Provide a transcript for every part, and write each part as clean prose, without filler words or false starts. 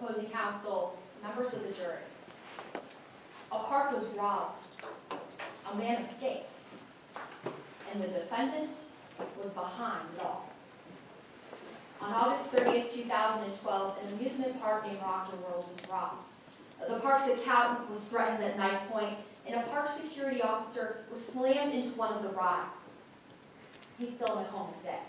opposing counsel, members of the jury. A park was robbed. A man escaped. And the defendant was behind it all. On August 30th, 2012, an amusement park named Rocker World was robbed. The park's accountant was threatened at knife point, and a park security officer was slammed into one of the rides. He's still in a coma today.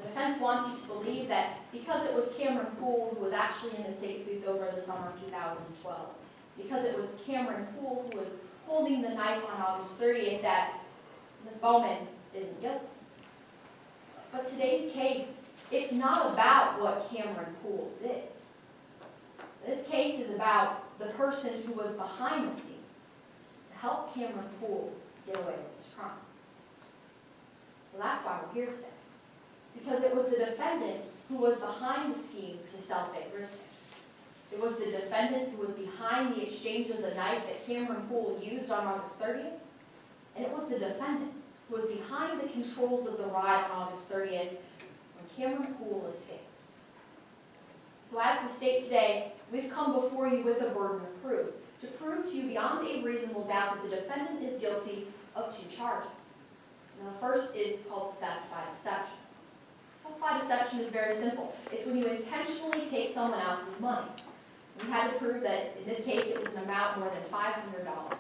The defense wants you to believe that because it was Cameron Poole who was actually in the ticket booth over the summer of 2012, because it was Cameron Poole who was holding the knife on August 30th, that Ms. Bowman isn't guilty. But today's case, it's not about what Cameron Poole did. This case is about the person who was behind the scenes to help Cameron Poole get away with this crime. So that's why we're here today. Because it was the defendant who was behind the scheme to sell fake wristbands. It was the defendant who was behind the exchange of the knife that Cameron Poole used on August 30th. And it was the defendant who was behind the controls of the ride on August 30th when Cameron Poole escaped. So as the state today, we've come before you with a burden of proof to prove to you beyond a reasonable doubt that the defendant is guilty of two charges. And the first is called theft by deception. Theft by deception is very simple. It's when you intentionally take someone else's money. We had to prove that, in this case, it was an amount more than $500.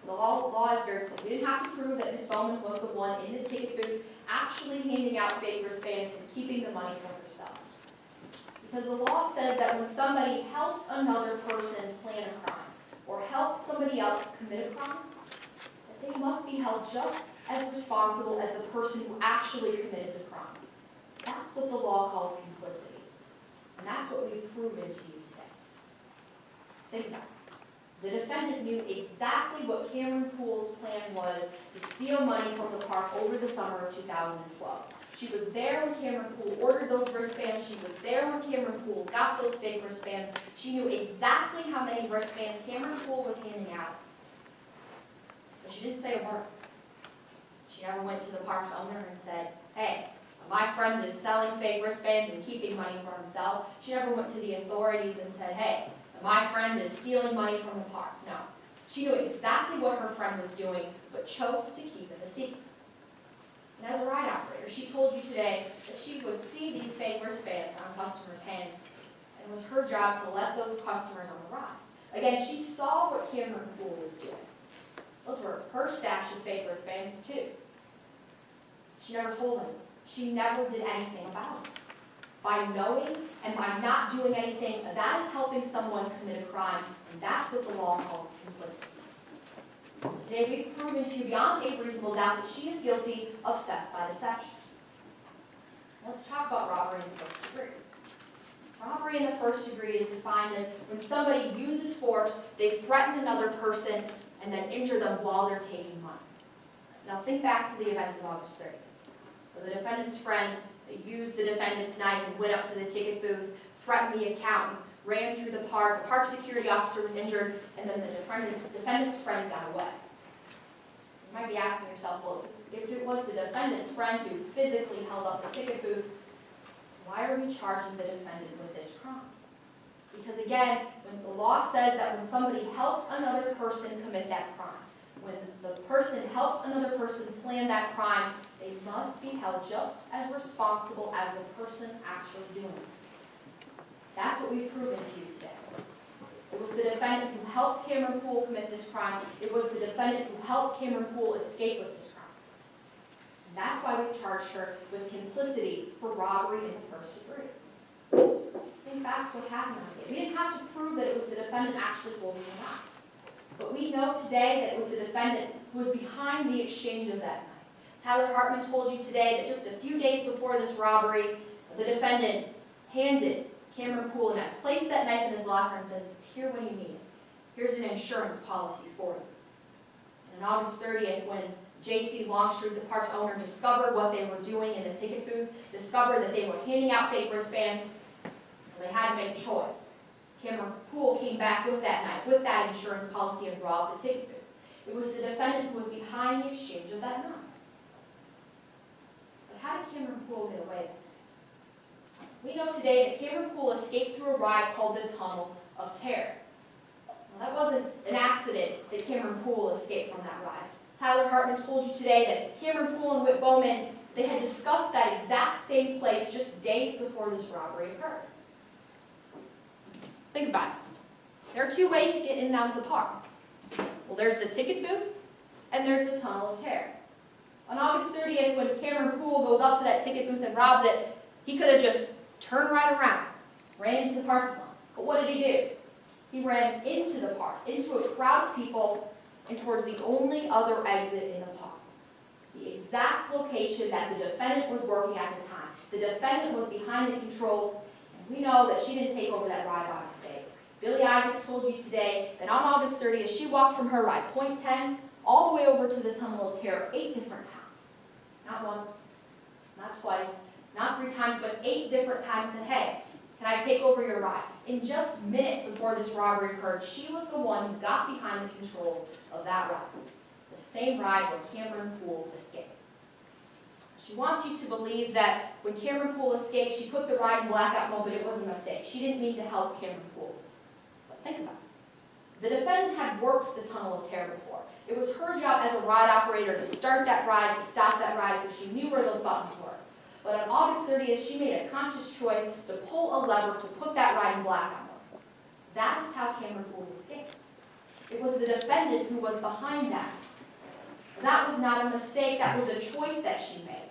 The law is very clear. We didn't have to prove that Ms. Bowman was the one in the ticket booth actually handing out fake wristbands and keeping the money for herself. Because the law says that when somebody helps another person plan a crime or helps somebody else commit a crime, that they must be held just as responsible as the person who actually committed the crime. That's what the law calls complicity. And that's what we've proven to you today. Think about it. The defendant knew exactly what Cameron Poole's plan was to steal money from the park over the summer of 2012. She was there when Cameron Poole ordered those wristbands. She was there when Cameron Poole got those fake wristbands. She knew exactly how many wristbands Cameron Poole was handing out. But she didn't say a word. She never went to the park's owner and said, hey, my friend is selling fake wristbands and keeping money for himself. She never went to the authorities and said, hey, my friend is stealing money from the park. No. She knew exactly what her friend was doing, but chose to keep it a secret. And as a ride operator, she told you today that she would see these fake wristbands on customers' hands, and it was her job to let those customers on the rides. Again, she saw what Cameron Poole was doing. Those were her stash of fake wristbands, too. She never told him. She never did anything about it. By knowing and by not doing anything, that is helping someone commit a crime, and that's what the law calls complicity. Today we've proven to you beyond a reasonable doubt that she is guilty of theft by deception. Let's talk about robbery in the first degree. Robbery in the first degree is defined as when somebody uses force, they threaten another person, and then injure them while they're taking money. Now think back to the events of August 30th. Where the defendant's friend used the defendant's knife and went up to the ticket booth, threatened the accountant, ran through the park security officer was injured, and then the defendant's friend got away. You might be asking yourself, well, if it was the defendant's friend who physically held up the ticket booth, why are we charging the defendant with this crime? Because again, when the law says that when somebody helps another person commit that crime, when the person helps another person plan that crime, they must be held just as responsible as the person actually doing it. That's what we've proven to you today. It was the defendant who helped Cameron Poole commit this crime. It was the defendant who helped Cameron Poole escape with this crime. And that's why we've charged her with complicity for robbery in the first degree. Think back to what happened that day. We didn't have to prove that it was the defendant actually holding the knife. But we know today that it was the defendant who was behind the exchange of that knife. Tyler Hartman told you today that just a few days before this robbery, the defendant handed Cameron Poole a knife, placed that knife in his locker and says, it's here when you need it. Here's an insurance policy for you. And on August 30th, when J.C. Longstreet, the park's owner, discovered what they were doing in the ticket booth, discovered that they were handing out fake wristbands, they had to make a choice. Cameron Poole came back with that knife, with that insurance policy, and robbed the ticket booth. It was the defendant who was behind the exchange of that knife. But how did Cameron Poole get away with it? We know today that Cameron Poole escaped through a ride called the Tunnel of Terror. Well, that wasn't an accident that Cameron Poole escaped from that ride. Tyler Hartman told you today that Cameron Poole and Whit Bowman, they had discussed that exact same place just days before this robbery occurred. Think about it. There are two ways to get in and out of the park. Well, there's the ticket booth, and there's the Tunnel of Terror. On August 30th, when Cameron Poole goes up to that ticket booth and robs it, he could have just turned right around, ran into the parking lot. But what did he do? He ran into the park, into a crowd of people, and towards the only other exit in the park. The exact location that the defendant was working at the time. The defendant was behind the controls, and we know that she didn't take over that ride by mistake. Billy Isaacs told you today that on August 30th, she walked from her ride, point 10, all the way over to the Tunnel of Terror 8 different times. Not once, not twice, not 3 times, but 8 different times said, hey, can I take over your ride? In just minutes before this robbery occurred, she was the one who got behind the controls of that ride. The same ride where Cameron Poole escaped. She wants you to believe that when Cameron Poole escaped, she put the ride in blackout mode, but it was a mistake. She didn't mean to help Cameron Poole. But think about it. The defendant had worked the Tunnel of Terror before. It was her job as a ride operator to start that ride, to stop that ride, so she knew where those buttons were. But on August 30th, she made a conscious choice to pull a lever to put that ride in blackout mode. That is how Cameron Poole escaped. It was the defendant who was behind that. That was not a mistake, that was a choice that she made.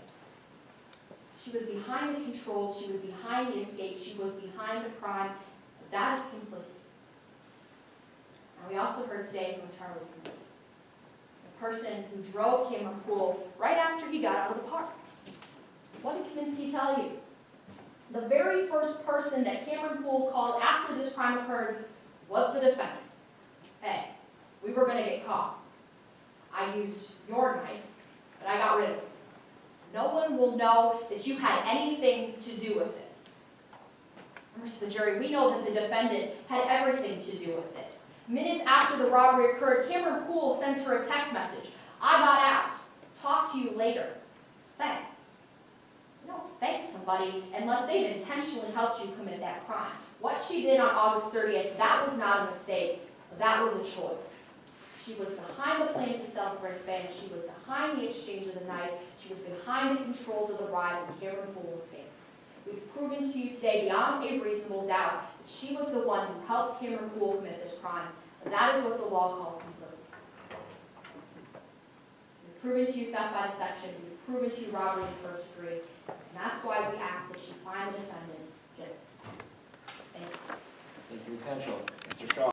She was behind the controls, she was behind the escape, she was behind the crime. That is complicity. And we also heard today from Charlie Kaminsky, the person who drove Cameron Poole right after he got out of the park. What did Kaminsky tell you? The very first person that Cameron Poole called after this crime occurred was the defendant. Hey, we were going to get caught. I used your knife, but I got rid of it. No one will know that you had anything to do with this. Members of the jury, we know that the defendant had everything to do with this. Minutes after the robbery occurred, Cameron Poole sends her a text message. I got out. Talk to you later. Thanks. You don't thank somebody unless they've intentionally helped you commit that crime. What she did on August 30th, that was not a mistake. That was a choice. She was behind the plan to sell the wristband. She was behind the exchange of the knife. She was behind the controls of the ride when Cameron Poole escaped. We've proven to you today beyond a reasonable doubt that she was the one who helped Cameron Poole commit this crime. And that is what the law calls complicity. We've proven to you theft by deception. We've proven to you robbery in the first degree. And that's why we ask that you find the defendant guilty. Thank you. Thank you, Ms. Henschel. Mr. Shaw.